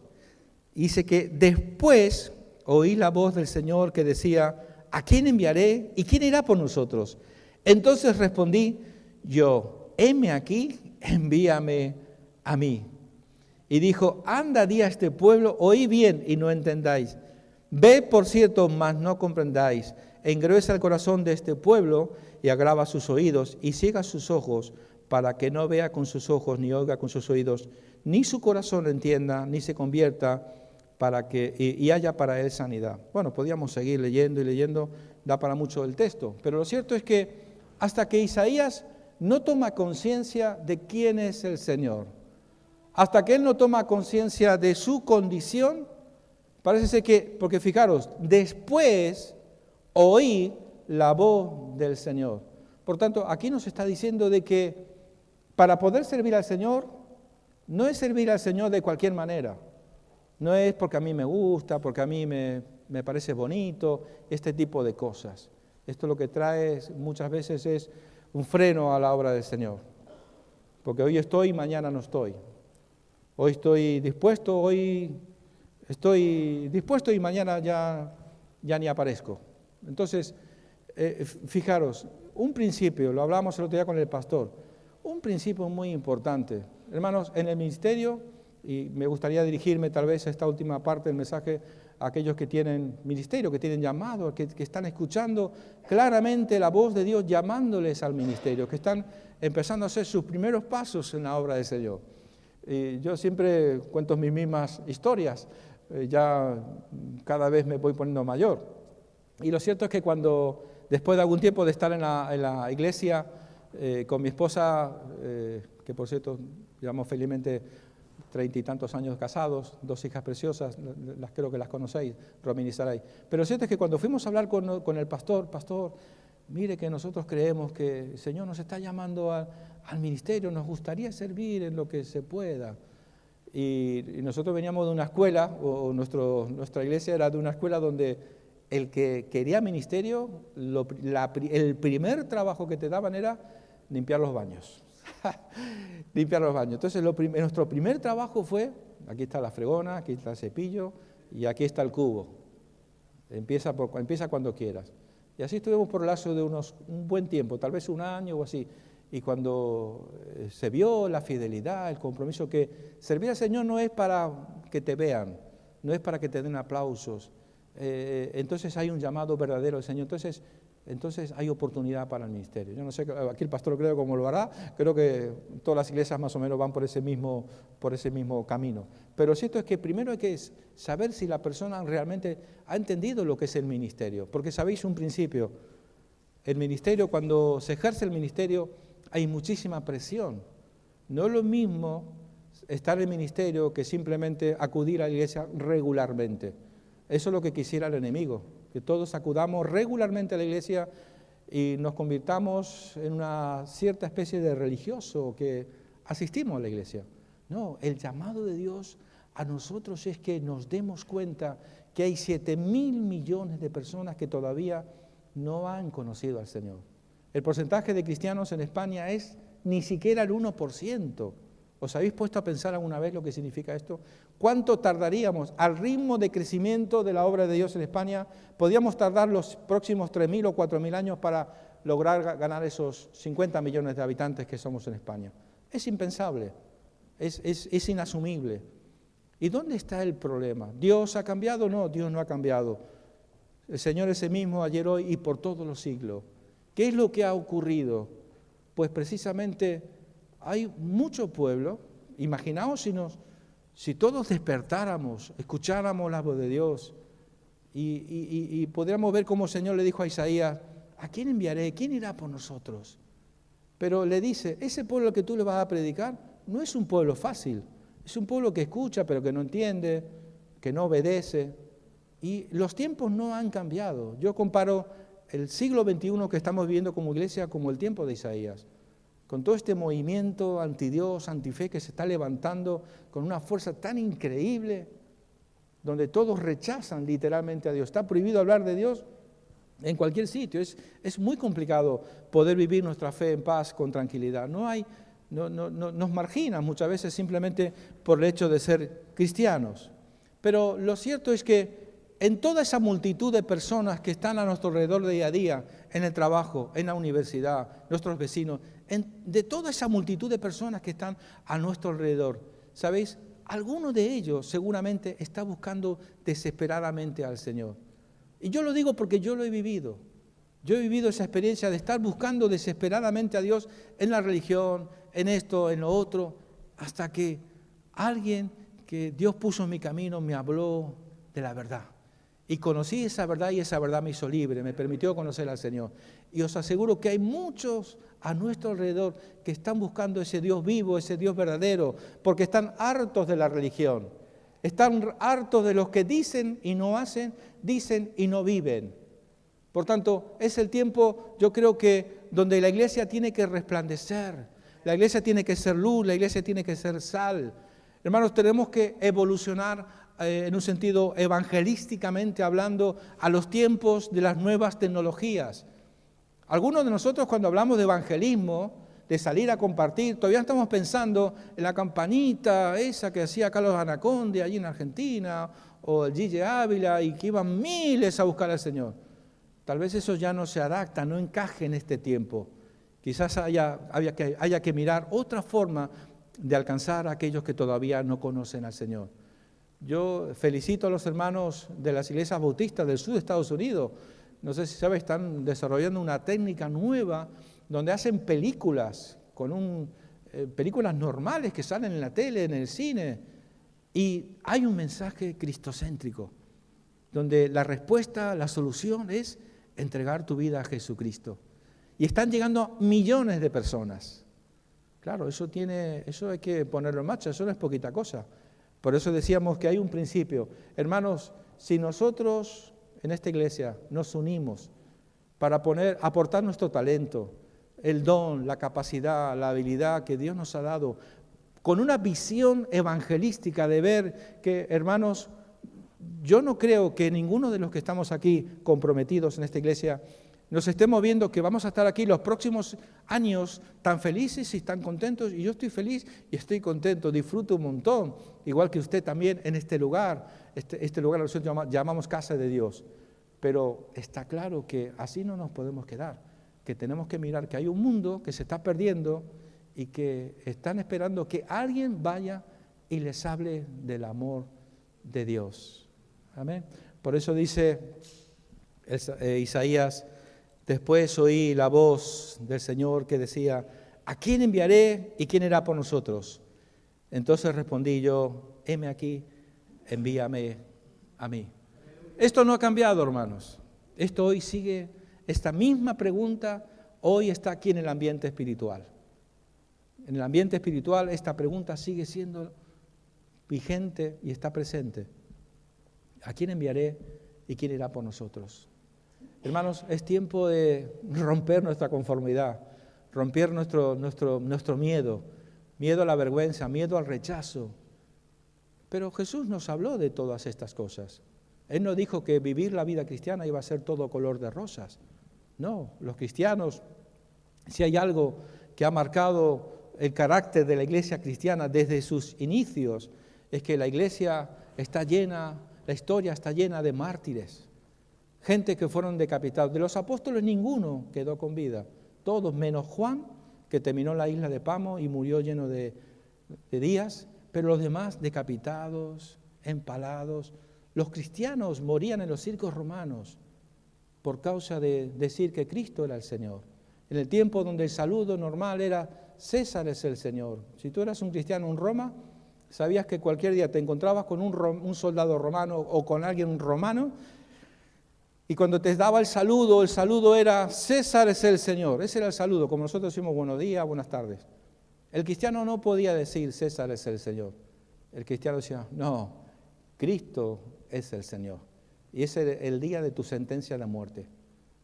dice que después oí la voz del Señor que decía, ¿a quién enviaré y quién irá por nosotros? Entonces respondí yo, heme aquí, envíame a mí. Y dijo, anda, di a este pueblo, oí bien y no entendáis. Ve, por cierto, mas no comprendáis. Engruesa el corazón de este pueblo y agrava sus oídos y ciega sus ojos para que no vea con sus ojos ni oiga con sus oídos, ni su corazón entienda, ni se convierta y haya para él sanidad. Bueno, podíamos seguir leyendo y leyendo, da para mucho el texto, pero lo cierto es que hasta que Isaías no toma conciencia de quién es el Señor, hasta que él no toma conciencia de su condición, parece ser que, porque fijaros, después oí la voz del Señor. Por tanto, aquí nos está diciendo de que para poder servir al Señor, no es servir al Señor de cualquier manera. No es porque a mí me gusta, porque a mí me parece bonito, este tipo de cosas. Esto lo que trae muchas veces es un freno a la obra del Señor. Porque hoy estoy y mañana no estoy. Hoy estoy dispuesto y mañana ya ni aparezco. Entonces, fijaros, un principio, lo hablamos el otro día con el pastor, un principio muy importante. Hermanos, en el ministerio, y me gustaría dirigirme tal vez a esta última parte del mensaje a aquellos que tienen ministerio, que tienen llamado, que están escuchando claramente la voz de Dios llamándoles al ministerio, que están empezando a hacer sus primeros pasos en la obra del Señor. Yo siempre cuento mis mismas historias, ya cada vez me voy poniendo mayor. Y lo cierto es que después de algún tiempo de estar en la iglesia con mi esposa, que por cierto llevamos felizmente 30 y tantos años casados, 2 hijas preciosas, creo que las conocéis, Romina y Saray. Pero lo cierto es que cuando fuimos a hablar con el pastor, mire que nosotros creemos que el Señor nos está llamando al ministerio, nos gustaría servir en lo que se pueda. Y nosotros veníamos de una escuela, o nuestra iglesia era de una escuela donde el que quería ministerio, el primer trabajo que te daban era limpiar los baños. Limpiar los baños. Entonces nuestro primer trabajo fue, aquí está la fregona, aquí está el cepillo y aquí está el cubo. Empieza cuando quieras. Y así estuvimos por el lazo de un buen tiempo, tal vez un año o así. Y cuando se vio la fidelidad, el compromiso, que servir al Señor no es para que te vean, no es para que te den aplausos. Entonces hay un llamado verdadero al Señor. Entonces hay oportunidad para el ministerio. Yo no sé, aquí el pastor creo cómo lo hará, creo que todas las iglesias más o menos van por ese mismo camino. Pero cierto es que primero hay que saber si la persona realmente ha entendido lo que es el ministerio, porque sabéis un principio, el ministerio, cuando se ejerce el ministerio, hay muchísima presión. No es lo mismo estar en el ministerio que simplemente acudir a la iglesia regularmente. Eso es lo que quisiera el enemigo, que todos acudamos regularmente a la iglesia y nos convirtamos en una cierta especie de religioso que asistimos a la iglesia. No, el llamado de Dios a nosotros es que nos demos cuenta que hay 7.000 millones de personas que todavía no han conocido al Señor. El porcentaje de cristianos en España es ni siquiera el 1%. ¿Os habéis puesto a pensar alguna vez lo que significa esto? ¿Cuánto tardaríamos al ritmo de crecimiento de la obra de Dios en España? ¿Podríamos tardar los próximos 3.000 o 4.000 años para lograr ganar esos 50 millones de habitantes que somos en España? Es impensable, es inasumible. ¿Y dónde está el problema? ¿Dios ha cambiado? No, Dios no ha cambiado. El Señor es el mismo ayer, hoy y por todos los siglos. ¿Qué es lo que ha ocurrido? Pues precisamente hay mucho pueblo. Imaginaos si todos despertáramos, escucháramos la voz de Dios y podríamos ver cómo el Señor le dijo a Isaías, ¿a quién enviaré? ¿Quién irá por nosotros? Pero le dice, ese pueblo que tú le vas a predicar no es un pueblo fácil. Es un pueblo que escucha pero que no entiende, que no obedece. Y los tiempos no han cambiado. Yo comparo el siglo XXI que estamos viviendo como iglesia como el tiempo de Isaías. Con todo este movimiento antidios, antife que se está levantando con una fuerza tan increíble, donde todos rechazan literalmente a Dios. Está prohibido hablar de Dios en cualquier sitio. Es muy complicado poder vivir nuestra fe en paz, con tranquilidad. Nos marginan muchas veces simplemente por el hecho de ser cristianos. Pero lo cierto es que en toda esa multitud de personas que están a nuestro alrededor día a día, en el trabajo, en la universidad, nuestros vecinos, de toda esa multitud de personas que están a nuestro alrededor, ¿sabéis? Alguno de ellos seguramente está buscando desesperadamente al Señor. Y yo lo digo porque yo lo he vivido. Yo he vivido esa experiencia de estar buscando desesperadamente a Dios en la religión, en esto, en lo otro, hasta que alguien que Dios puso en mi camino me habló de la verdad. Y conocí esa verdad y esa verdad me hizo libre, me permitió conocer al Señor. Y os aseguro que hay muchos a nuestro alrededor que están buscando ese Dios vivo, ese Dios verdadero, porque están hartos de la religión. Están hartos de los que dicen y no hacen, dicen y no viven. Por tanto, es el tiempo, yo creo que donde la iglesia tiene que resplandecer, la iglesia tiene que ser luz, la iglesia tiene que ser sal. Hermanos, tenemos que evolucionar en un sentido evangelísticamente hablando a los tiempos de las nuevas tecnologías. Algunos de nosotros cuando hablamos de evangelismo, de salir a compartir, todavía estamos pensando en la campanita esa que hacía Carlos Anaconde allí en Argentina, o el Gille Ávila, y que iban miles a buscar al Señor. Tal vez eso ya no se adapta, no encaje en este tiempo. Quizás haya que mirar otra forma de alcanzar a aquellos que todavía no conocen al Señor. Yo felicito a los hermanos de las iglesias bautistas del sur de Estados Unidos. No sé si sabes, están desarrollando una técnica nueva donde hacen películas, películas normales que salen en la tele, en el cine, y hay un mensaje cristocéntrico, donde la respuesta, la solución es entregar tu vida a Jesucristo. Y están llegando a millones de personas. Claro, eso hay que ponerlo en marcha, eso no es poquita cosa. Por eso decíamos que hay un principio. Hermanos, si nosotros en esta iglesia nos unimos para aportar nuestro talento, el don, la capacidad, la habilidad que Dios nos ha dado, con una visión evangelística de ver que, hermanos, yo no creo que ninguno de los que estamos aquí comprometidos en esta iglesia nos estemos viendo que vamos a estar aquí los próximos años tan felices y tan contentos, y yo estoy feliz y estoy contento, disfruto un montón, igual que usted también en este lugar, este lugar nosotros llamamos casa de Dios, pero está claro que así no nos podemos quedar, que tenemos que mirar que hay un mundo que se está perdiendo y que están esperando que alguien vaya y les hable del amor de Dios. Amén. Por eso dice Isaías: después oí la voz del Señor que decía, ¿a quién enviaré y quién irá por nosotros? Entonces respondí yo, heme aquí, envíame a mí. Esto no ha cambiado, hermanos. Esto hoy sigue, esta misma pregunta hoy está aquí en el ambiente espiritual. En el ambiente espiritual esta pregunta sigue siendo vigente y está presente. ¿A quién enviaré y quién irá por nosotros? Hermanos, es tiempo de romper nuestra conformidad, romper nuestro miedo a la vergüenza, miedo al rechazo. Pero Jesús nos habló de todas estas cosas. Él no dijo que vivir la vida cristiana iba a ser todo color de rosas. No, los cristianos, si hay algo que ha marcado el carácter de la iglesia cristiana desde sus inicios, es que la iglesia está llena, la historia está llena de mártires, gente que fueron decapitados. De los apóstoles ninguno quedó con vida, todos menos Juan, que terminó en la isla de Pamo y murió lleno de días, pero los demás decapitados, empalados. Los cristianos morían en los circos romanos por causa de decir que Cristo era el Señor. En el tiempo donde el saludo normal era César es el Señor. Si tú eras un cristiano en Roma, sabías que cualquier día te encontrabas con un soldado romano o con alguien romano, y cuando te daba el saludo era César es el Señor. Ese era el saludo, como nosotros decimos buenos días, buenas tardes. El cristiano no podía decir César es el Señor. El cristiano decía, no, Cristo es el Señor. Y ese era el día de tu sentencia de muerte.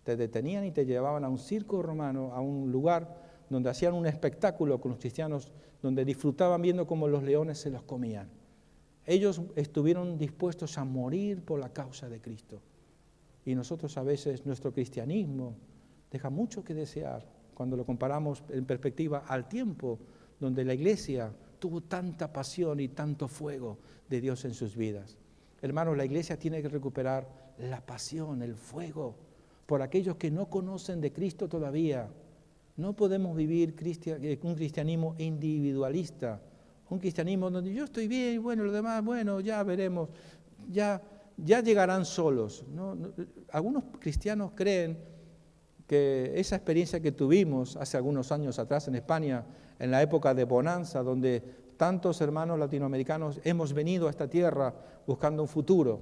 Te detenían y te llevaban a un circo romano, a un lugar donde hacían un espectáculo con los cristianos, donde disfrutaban viendo cómo los leones se los comían. Ellos estuvieron dispuestos a morir por la causa de Cristo. Y nosotros a veces, nuestro cristianismo deja mucho que desear cuando lo comparamos en perspectiva al tiempo donde la iglesia tuvo tanta pasión y tanto fuego de Dios en sus vidas. Hermanos, la iglesia tiene que recuperar la pasión, el fuego, por aquellos que no conocen de Cristo todavía. No podemos vivir un cristianismo individualista, un cristianismo donde yo estoy bien, bueno, lo demás, bueno, ya veremos, ya llegarán solos. ¿No? Algunos cristianos creen que esa experiencia que tuvimos hace algunos años atrás en España, en la época de bonanza, donde tantos hermanos latinoamericanos hemos venido a esta tierra buscando un futuro.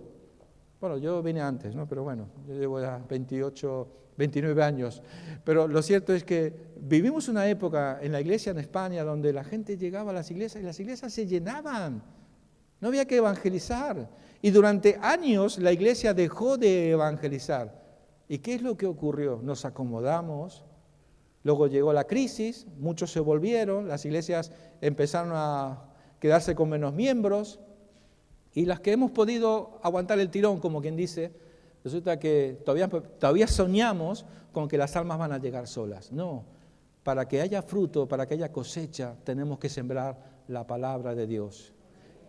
Bueno, yo vine antes, ¿no? Pero bueno, yo llevo ya 28, 29 años. Pero lo cierto es que vivimos una época en la iglesia en España donde la gente llegaba a las iglesias y las iglesias se llenaban. No había que evangelizar. Y durante años la iglesia dejó de evangelizar. ¿Y qué es lo que ocurrió? Nos acomodamos. Luego llegó la crisis, muchos se volvieron, las iglesias empezaron a quedarse con menos miembros. Y las que hemos podido aguantar el tirón, como quien dice, resulta que todavía soñamos con que las almas van a llegar solas. No, para que haya fruto, para que haya cosecha, tenemos que sembrar la palabra de Dios.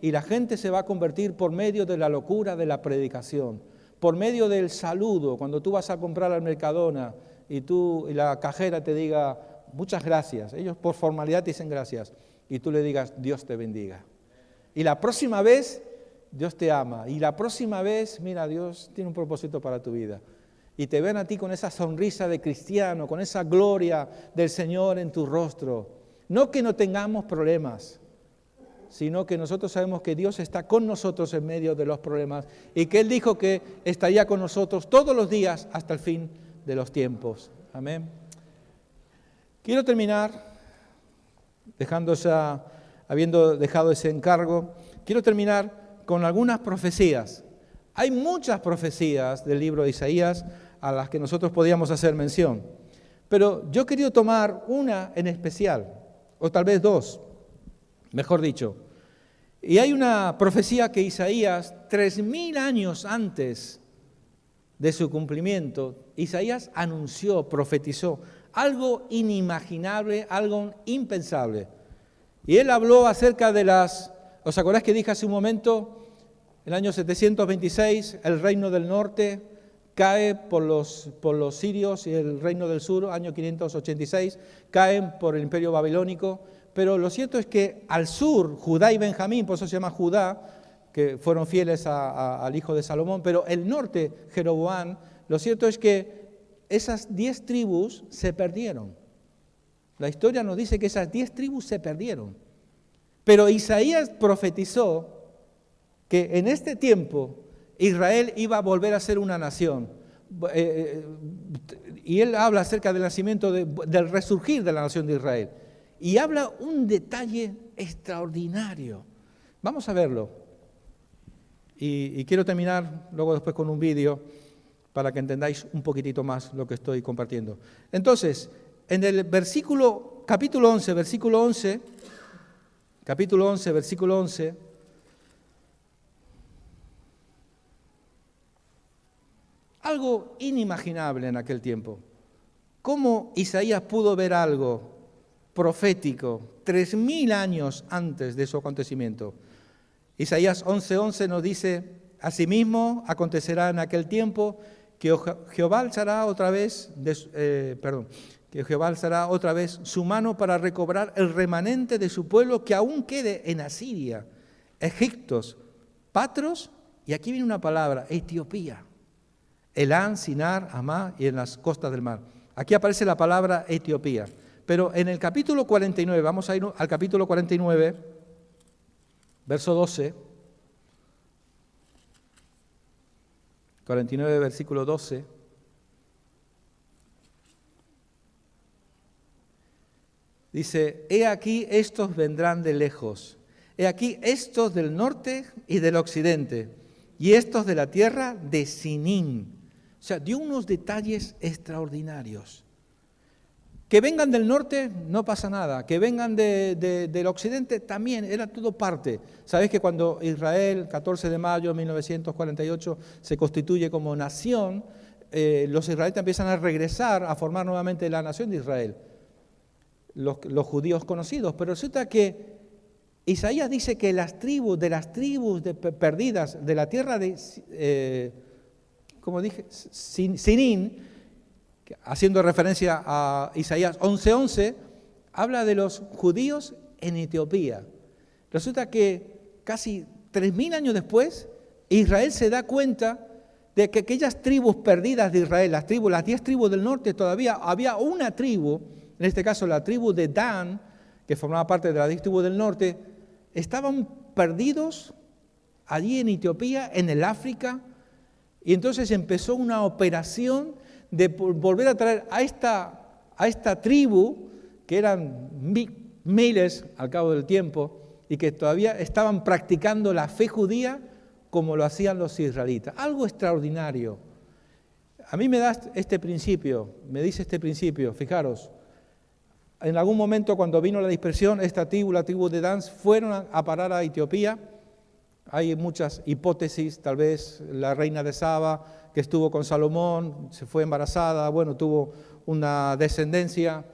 Y la gente se va a convertir por medio de la locura de la predicación, por medio del saludo, cuando tú vas a comprar al Mercadona y la cajera te diga muchas gracias, ellos por formalidad te dicen gracias, y tú le digas Dios te bendiga. Y la próxima vez Dios te ama, y la próxima vez, mira, Dios tiene un propósito para tu vida. Y te ven a ti con esa sonrisa de cristiano, con esa gloria del Señor en tu rostro. No que no tengamos problemas, sino que nosotros sabemos que Dios está con nosotros en medio de los problemas y que Él dijo que estaría con nosotros todos los días hasta el fin de los tiempos. Amén. Quiero terminar, habiendo dejado ese encargo, quiero terminar con algunas profecías. Hay muchas profecías del libro de Isaías a las que nosotros podíamos hacer mención, pero yo he querido tomar una en especial, o tal vez dos, mejor dicho. Y hay una profecía que Isaías, 3000 años antes de su cumplimiento, Isaías anunció, profetizó algo inimaginable, algo impensable. Y él habló acerca de ¿os acordáis que dije hace un momento? El año 726, el reino del norte cae por los sirios y el reino del sur, año 586, caen por el imperio babilónico. Pero lo cierto es que al sur, Judá y Benjamín, por eso se llama Judá, que fueron fieles al hijo de Salomón, pero el norte, Jeroboam, lo cierto es que esas 10 tribus se perdieron. La historia nos dice que esas 10 tribus se perdieron. Pero Isaías profetizó que en este tiempo Israel iba a volver a ser una nación. Y él habla acerca del nacimiento, del resurgir de la nación de Israel. Y habla un detalle extraordinario. Vamos a verlo. Y quiero terminar luego después con un vídeo para que entendáis un poquitito más lo que estoy compartiendo. Entonces, en el capítulo 11, versículo 11, Algo inimaginable en aquel tiempo. ¿Cómo Isaías pudo ver algo profético 3.000 años antes de su acontecimiento? Isaías 11:11 nos dice: asimismo acontecerá en aquel tiempo que Jehová alzará otra vez su mano para recobrar el remanente de su pueblo que aún quede en Asiria, Egiptos, Patros, y aquí viene una palabra, Etiopía, Elán, Sinar, Amá y en las costas del mar. Aquí aparece la palabra Etiopía. Pero en el capítulo 49, vamos a ir al capítulo 49, verso 12. 49, versículo 12. Dice: he aquí estos vendrán de lejos, he aquí estos del norte y del occidente, y estos de la tierra de Sinín. O sea, dio unos detalles extraordinarios. Que vengan del norte, no pasa nada. Que vengan del occidente, también, era todo parte. Sabéis que cuando Israel, 14 de mayo de 1948, se constituye como nación, los israelitas empiezan a regresar a formar nuevamente la nación de Israel. Los judíos conocidos. Pero resulta que Isaías dice que las tribus perdidas de la tierra de, como dije, Sinín, haciendo referencia a Isaías 11:11, habla de los judíos en Etiopía. Resulta que casi 3.000 años después, Israel se da cuenta de que aquellas tribus perdidas de Israel, las 10 tribus del norte, todavía había una tribu, en este caso la tribu de Dan, que formaba parte de las 10 tribus del norte, estaban perdidos allí en Etiopía, en el África, y entonces empezó una operación de volver a traer a esta tribu, que eran miles al cabo del tiempo, y que todavía estaban practicando la fe judía como lo hacían los israelitas. Algo extraordinario. A mí me da este principio, me dice este principio, fijaros, en algún momento cuando vino la dispersión, esta tribu, la tribu de Dan, fueron a parar a Etiopía. Hay muchas hipótesis, tal vez la reina de Saba, que estuvo con Salomón, se fue embarazada, bueno, tuvo una descendencia,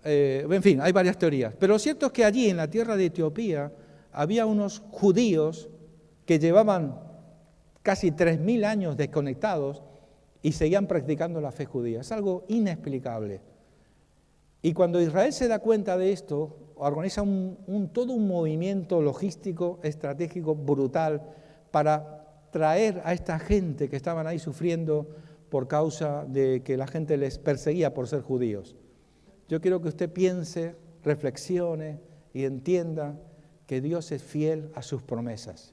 en fin, hay varias teorías. Pero lo cierto es que allí, en la tierra de Etiopía, había unos judíos que llevaban casi 3.000 años desconectados y seguían practicando la fe judía. Es algo inexplicable. Y cuando Israel se da cuenta de esto, organiza todo un movimiento logístico, estratégico, brutal, para traer a esta gente que estaban ahí sufriendo por causa de que la gente les perseguía por ser judíos. Yo quiero que usted piense, reflexione y entienda que Dios es fiel a sus promesas.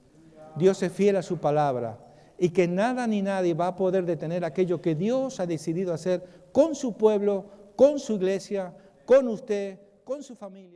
Dios es fiel a su palabra y que nada ni nadie va a poder detener aquello que Dios ha decidido hacer con su pueblo, con su iglesia, con usted, con su familia.